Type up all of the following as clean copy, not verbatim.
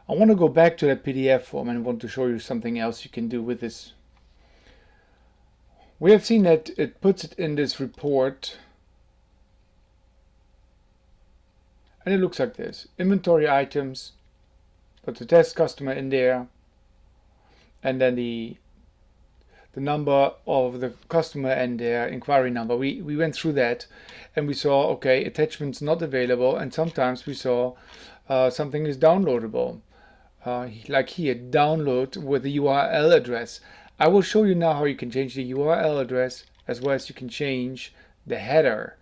I want to go back to that PDF form and want to show you something else you can do with this. We have seen that it puts it in this report, and it looks like this. Inventory items, put the test customer in there, and then the number of the customer and their inquiry number. We went through that and we saw, okay, attachments not available, and sometimes we saw something is downloadable. Like here, download with the URL address. I will show you now how you can change the URL address, as well as you can change the header.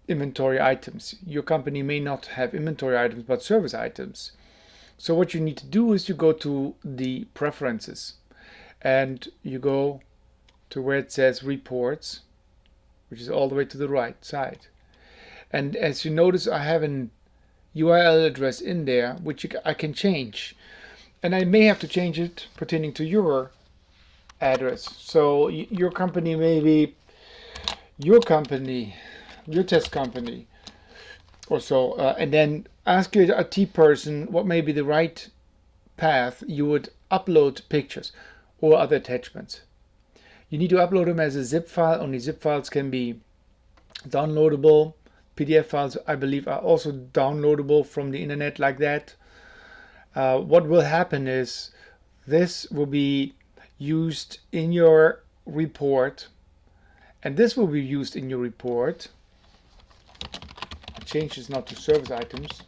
Inventory items. Your company may not have inventory items, but service items. So what you need to do is you go to the preferences and you go to where it says reports, which is all the way to the right side. And as you notice, I have an URL address in there, which I can change. And I may have to change it pertaining to your address. So your company may be your company, your test company, or so. And then ask your IT person what may be the right path you would upload pictures or other attachments. You need to upload them as a zip file. Only zip files can be downloadable. PDF files, I believe, are also downloadable from the internet like that. What will happen is this will be used in your report, and this will be used in your report. Change this now to service items.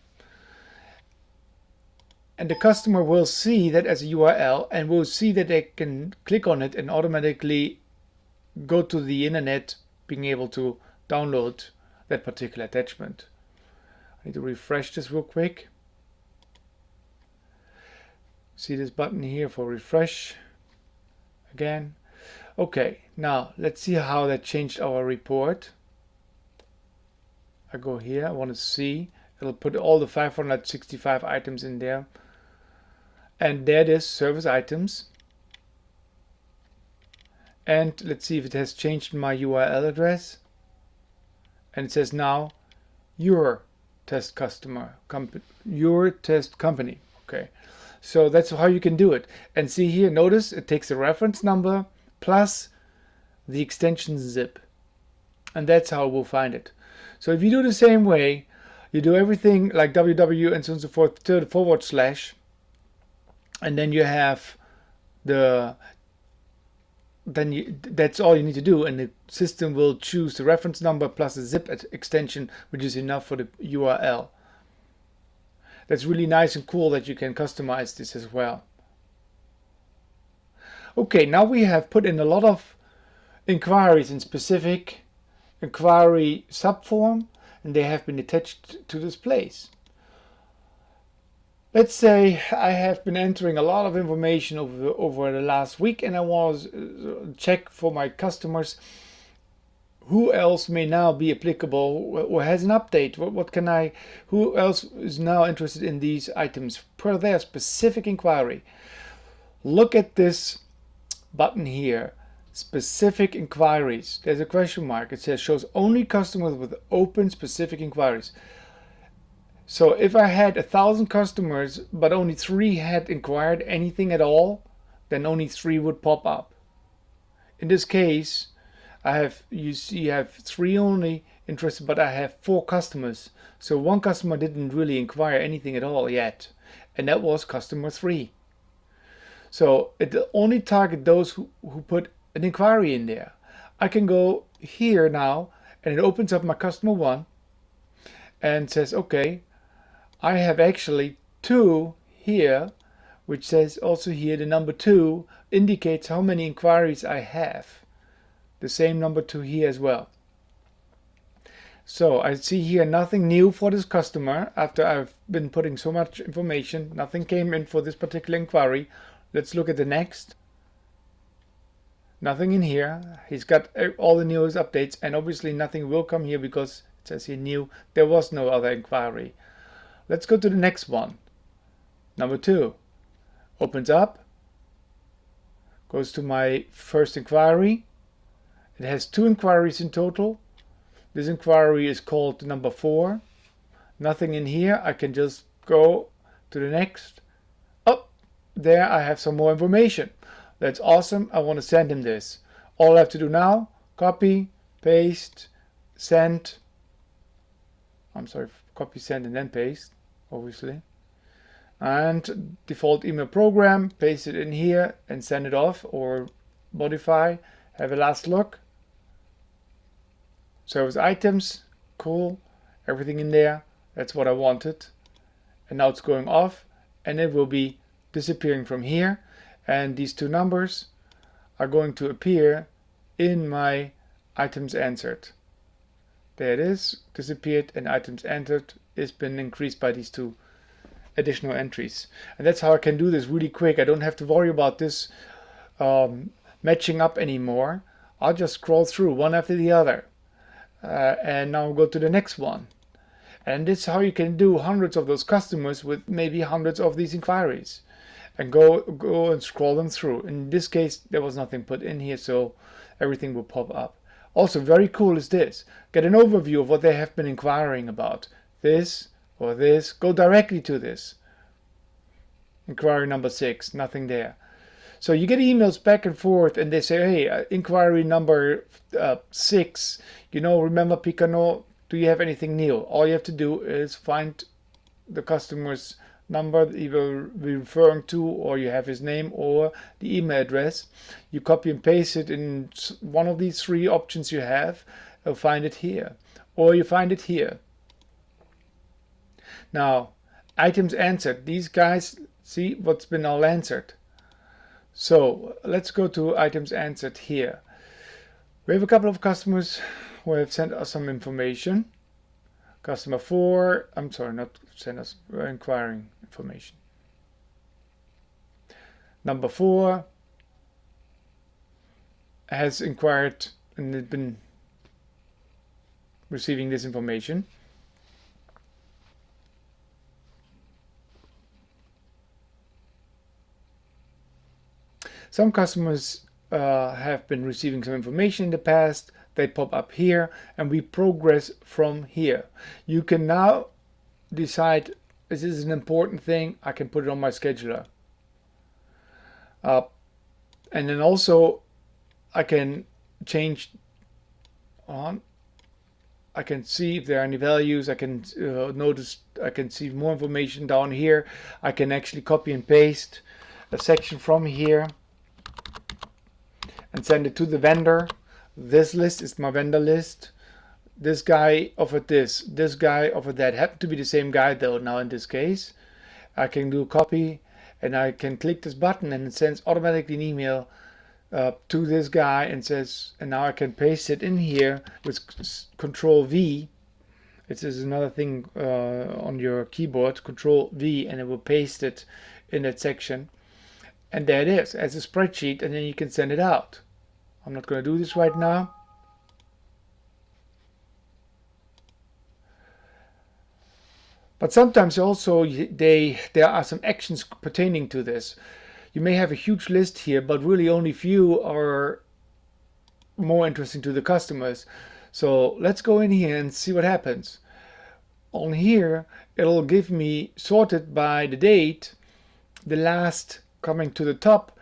And the customer will see that as a URL and will see that they can click on it and automatically go to the internet, being able to download that particular attachment. I need to refresh this real quick. See this button here for refresh again. Okay, now let's see how that changed our report. I go here, I want to see. It'll put all the 565 items in there. And there it is, service items. And let's see if it has changed my URL address. And it says now your test customer, your test company. Okay, so that's how you can do it. And see here, notice it takes the reference number plus the extension zip. And that's how we'll find it. So if you do the same way, you do everything like www and so on and so forth to the /, and then you have that's all you need to do, and the system will choose the reference number plus a zip extension, which is enough for the URL. That's really nice and cool that you can customize this as well. Okay, now we have put in a lot of inquiries in specific inquiry subform, and they have been attached to this place. Let's say I have been entering a lot of information over the last week, and I was check for my customers who else may now be applicable or has an update. What can I? Who else is now interested in these items per their specific inquiry? Look at this button here. Specific inquiries. There's a question mark. It says shows only customers with open specific inquiries. So if I had 1,000 customers but only 3 had inquired anything at all, then only 3 would pop up. In this case, I have 3 only interested, but I have 4 customers. So 1 customer didn't really inquire anything at all yet, and that was customer 3. So it only target those who put an inquiry in there. I can go here now, and it opens up my customer 1 and says, okay, I have actually 2 here, which says also here the number 2 indicates how many inquiries I have. The same number 2 here as well. So I see here nothing new for this customer after I've been putting so much information. Nothing came in for this particular inquiry. Let's look at the next. Nothing in here. He's got all the newest updates, and obviously nothing will come here because it says here new. There was no other inquiry. Let's go to the next one. Number 2 opens up, goes to my first inquiry. It has 2 inquiries in total. This inquiry is called number 4. Nothing in here. I can just go to the next. Oh, there I have some more information. That's awesome. I want to send him this. All I have to do now, copy, paste, send. I'm sorry, copy, send, and then paste, obviously. And default email program, paste it in here and send it off, or modify. Have a last look. Service items, cool, everything in there. That's what I wanted. And now it's going off, and it will be disappearing from here. And these two numbers are going to appear in my items answered. There it is, disappeared, and items entered has been increased by these two additional entries. And that's how I can do this really quick. I don't have to worry about this matching up anymore. I'll just scroll through one after the other. And now go to the next one. And this is how you can do hundreds of those customers with maybe hundreds of these inquiries. And go and scroll them through. In this case, there was nothing put in here, so everything will pop up. Also, very cool is this. Get an overview of what they have been inquiring about. This or this. Go directly to this. Inquiry number 6, nothing there. So you get emails back and forth, and they say, hey, inquiry number 6, remember Picano, do you have anything new? All you have to do is find the customer's number that he will be referring to, or you have his name or the email address. You copy and paste it in one of these 3 options you have. You'll find it here, or you find it here. Now, items answered. These guys see what's been all answered. So let's go to items answered here. We have a couple of customers who have sent us some information. Customer 4, I'm sorry, not sent us, inquiring information. Number 4 has inquired and been receiving this information. Some customers have been receiving some information in the past. They pop up here, and we progress from here. You can now decide, this is an important thing, I can put it on my scheduler. And then also I can change on. I can see if there are any values. I can notice, I can see more information down here. I can actually copy and paste a section from here and send it to the vendor. This list is my vendor list. This guy offered this. This guy offered that. Happened to be the same guy though now in this case. I can do copy, and I can click this button, and it sends automatically an email to this guy and says, and now I can paste it in here with Control V. This is another thing on your keyboard, Control V, and it will paste it in that section. And there it is as a spreadsheet, and then you can send it out. I'm not going to do this right now. But sometimes also there are some actions pertaining to this. You may have a huge list here, but really only few are more interesting to the customers. So let's go in here and see what happens. On here, it'll give me sorted by the date, the last coming to the top,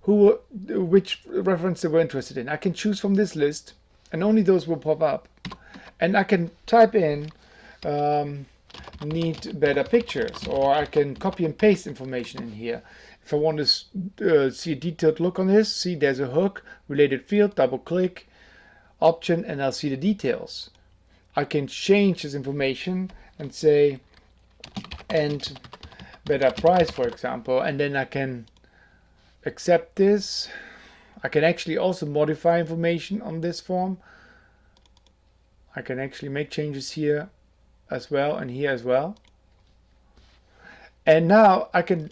which reference they were interested in. I can choose from this list, and only those will pop up. And I can type in need better pictures, or I can copy and paste information in here. If I want to see a detailed look on this, see there's a hook, related field, double click, option, and I'll see the details. I can change this information and say, and better price, for example, and then I can accept this. I can actually also modify information on this form. I can actually make changes here as well, and here as well. And now I can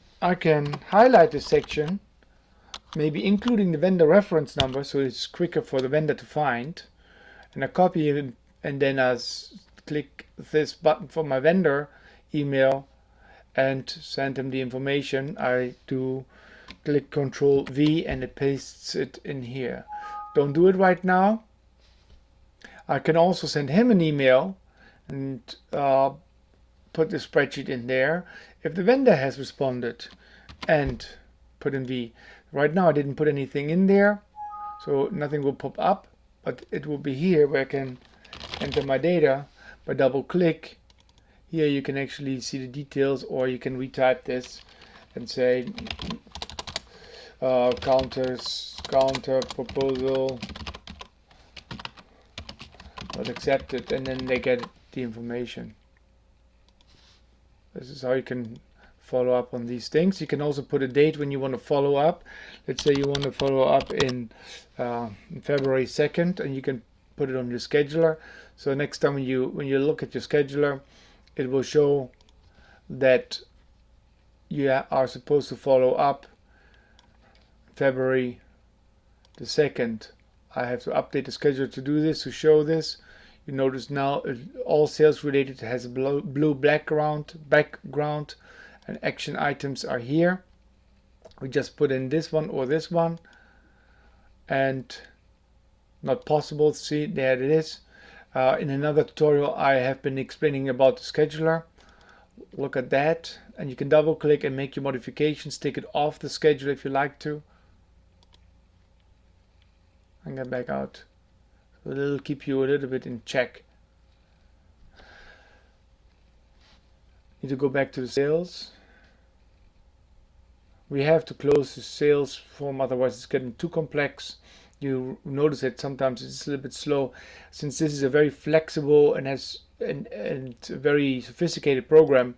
highlight this section, maybe including the vendor reference number, so it's quicker for the vendor to find. And I copy it, and then I click this button for my vendor email and send them the information. I do click Control V, and it pastes it in here. Don't do it right now. I can also send him an email and put the spreadsheet in there if the vendor has responded and put in V. Right now I didn't put anything in there, so nothing will pop up, but it will be here where I can enter my data by double click. Here you can actually see the details, or you can retype this and say counter proposal not accepted, and then they get the information. This is how you can follow up on these things. You can also put a date when you want to follow up. Let's say you want to follow up in February 2nd, and you can put it on your scheduler. So next time when you look at your scheduler, it will show that you are supposed to follow up February the 2nd. I have to update the schedule to do this, to show this. You notice now all sales related has a blue background, and action items are here. We just put in this one or this one, and not possible. See, there it is. In another tutorial I have been explaining about the scheduler. Look at that, and you can double click and make your modifications, take it off the schedule if you like to, and get back out. So it'll keep you a little bit in check. Need to go back to the sales. We have to close the sales form, otherwise it's getting too complex. You notice that sometimes it's a little bit slow, since this is a very flexible and has and very sophisticated program.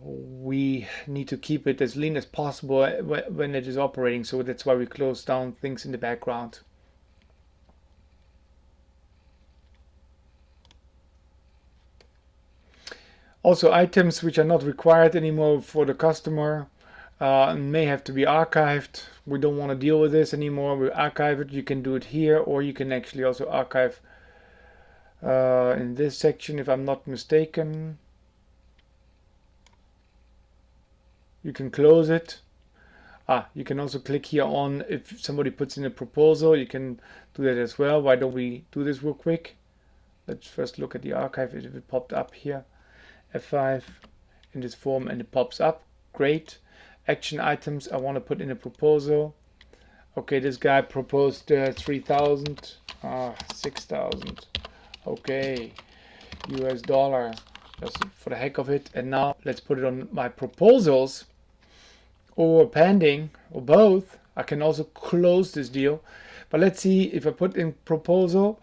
We need to keep it as lean as possible when it is operating, so that's why we close down things in the background. Also, items which are not required anymore for the customer may have to be archived. We don't want to deal with this anymore. We archive it. You can do it here, or you can actually also archive in this section, if I'm not mistaken. You can close it. You can also click here on, if somebody puts in a proposal, you can do that as well. Why don't we do this real quick? Let's first look at the archive, if it popped up here. F5 in this form, and it pops up. Great. Action items, I want to put in a proposal. Okay, this guy proposed 3,000, 6,000. Okay, US dollar, just for the heck of it. And now let's put it on my proposals, or pending, or both. I can also close this deal, but let's see if I put in proposal,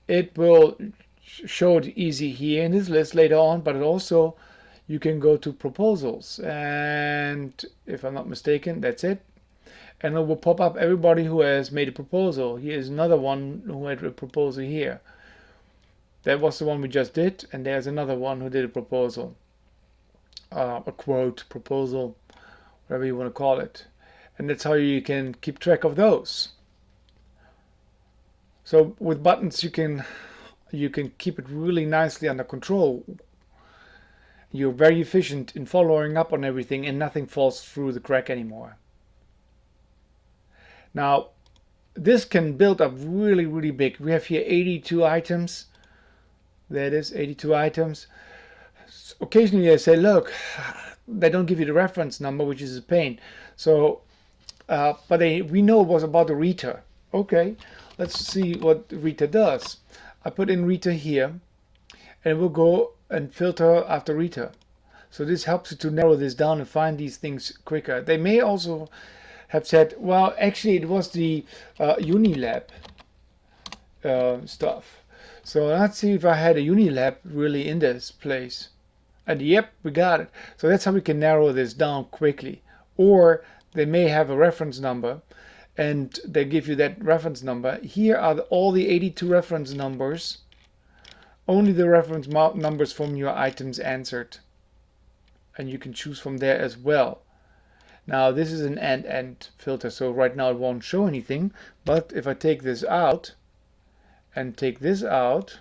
it will show it easy here in this list later on, but it also, you can go to proposals, and if I'm not mistaken, that's it, and it will pop up everybody who has made a proposal. Here's another one who had a proposal here. That was the one we just did, and there's another one who did a proposal, a quote, proposal, whatever you want to call it. And that's how you can keep track of those. So with buttons you can keep it really nicely under control. You're very efficient in following up on everything, and nothing falls through the crack anymore. Now this can build up really, really big. We have here 82 items. There it is, 82 items. Occasionally I say, look, they don't give you the reference number, which is a pain. So, but we know it was about the Rita. Okay, let's see what Rita does. I put in Rita here, and it will go and filter after Rita. So this helps you to narrow this down and find these things quicker. They may also have said, well, actually it was the Unilab stuff. So let's see if I had a Unilab really in this place. And yep, we got it. So that's how we can narrow this down quickly. Or they may have a reference number, and they give you that reference number. Here are all the 82 reference numbers. Only the reference numbers from your items answered. And you can choose from there as well. Now this is an end-end filter, so right now it won't show anything. But if I take this out and take this out,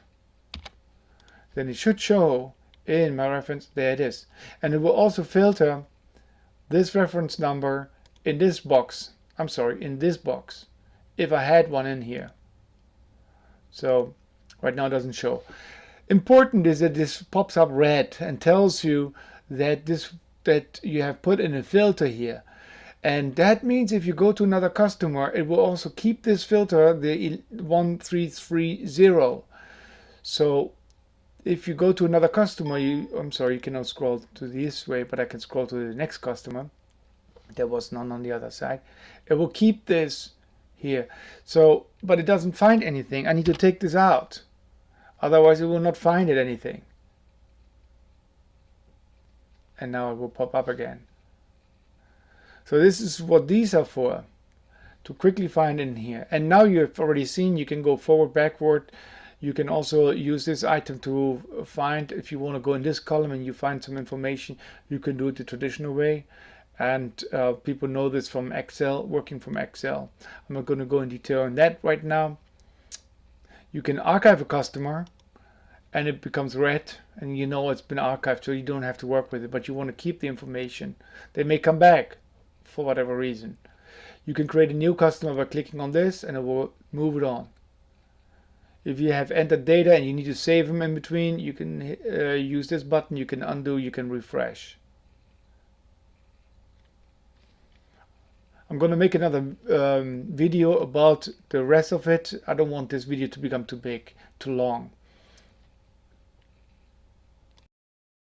then it should show in my reference. There it is. And it will also filter this reference number in this box. I'm sorry, in this box, if I had one in here. So right now it doesn't show. Important is that this pops up red and tells you that that you have put in a filter here. And that means if you go to another customer, it will also keep this filter, the 1330. So if you go to another customer, I'm sorry, you cannot scroll to this way, but I can scroll to the next customer. There was none on the other side. It will keep this here. So, but it doesn't find anything. I need to take this out. Otherwise it will not find it anything. And now it will pop up again. So this is what these are for, to quickly find in here. And now you've already seen you can go forward, backward. You can also use this item to find, if you want to go in this column and you find some information, you can do it the traditional way. And people know this from Excel, working from Excel. I'm not going to go in detail on that right now. You can archive a customer and it becomes red and you know it's been archived, so you don't have to work with it, but you want to keep the information. They may come back for whatever reason. You can create a new customer by clicking on this and it will move it on. If you have entered data and you need to save them in between, you can use this button. You can undo, you can refresh. I'm going to make another video about the rest of it. I don't want this video to become too big, too long.